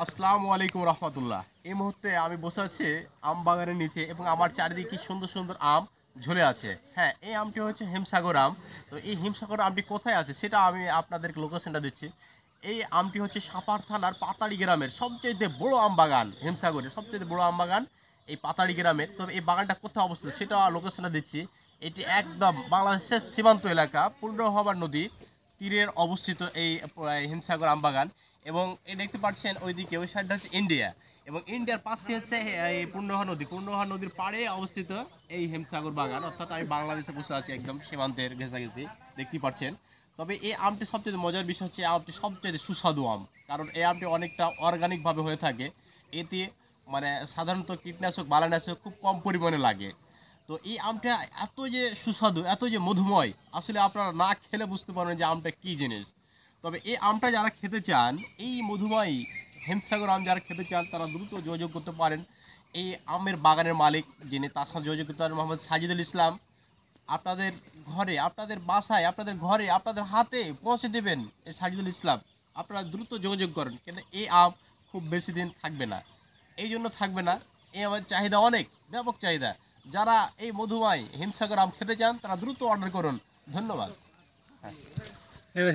আসসালামু আলাইকুম রহমতুল্লাহ। এই মুহূর্তে আমি বসে আছি আম বাগানের নিচে এবং আমার চারিদিকে কি সুন্দর সুন্দর আম ঝুলে আছে। হ্যাঁ, এই আমটি হচ্ছে হিমসাগর আম। তো এই হিমসাগর আমটি কোথায় আছে সেটা আমি আপনাদের লোকেশনটা দিচ্ছি। এই আমটি হচ্ছে সাপাড় থানার পাতাড়ি গ্রামের সবচেয়ে বড় আম বাগান, হিমসাগরের সবচেয়ে বড় আম বাগান এই পাতাড়ি গ্রামের। তবে এই বাগানটা কোথায় অবস্থিত সেটা লোকেশনটা দিচ্ছি। এটি একদম বাংলাদেশের সীমান্ত এলাকা পূর্ণহবার নদী তীরের অবস্থিত এই হিমসাগর আমবাগান। এবং এই দেখতে পাচ্ছেন ওইদিকে ওই সাইডটা হচ্ছে ইন্ডিয়া, এবং ইন্ডিয়ার পাশে হচ্ছে এই পূর্ণহা নদীর পাড়ে অবস্থিত এই হিমসাগর বাগান। অর্থাৎ আমি বাংলাদেশে বসে আছি একদম সীমান্তের ঘেঁষাঘেঁষি, দেখতেই পাচ্ছেন। তবে এই আমটি সবচেয়ে মজার বিষয় হচ্ছে এই আমটি সবচেয়ে সুস্বাদু আম, কারণ এই আমটি অনেকটা অর্গানিকভাবে হয়ে থাকে। এতে মানে সাধারণত কীটনাশক বালানাশক খুব কম পরিমাণে লাগে। তো এই আমটা এত যে সুস্বাদু, এত যে মধুময়, আসলে আপনারা না খেলে বুঝতে পারবেন যে আমটা কী জিনিস। তবে এই আমটা যারা খেতে চান, এই মধুময় হিমসাগর আম যারা খেতে চান, তারা দ্রুত যোগাযোগ করতে পারেন এই আমের বাগানের মালিক যিনি, তার সাথে যোগাযোগ করতে পারেন মোহাম্মদ সাজিদুল ইসলাম। আপনাদের ঘরে, আপনাদের বাসায়, আপনাদের ঘরে, আপনাদের হাতে পৌঁছে দেবেন এই সাজিদুল ইসলাম। আপনারা দ্রুত যোগাযোগ করেন, কিন্তু এই আম খুব বেশি দিন থাকবে না। এই জন্য থাকবে না, এই আমার চাহিদা অনেক, ব্যাপক চাহিদা। যারা এই মধুময় হিমসাগর আম খেতে চান তারা দ্রুত অর্ডার করুন। ধন্যবাদ। এবার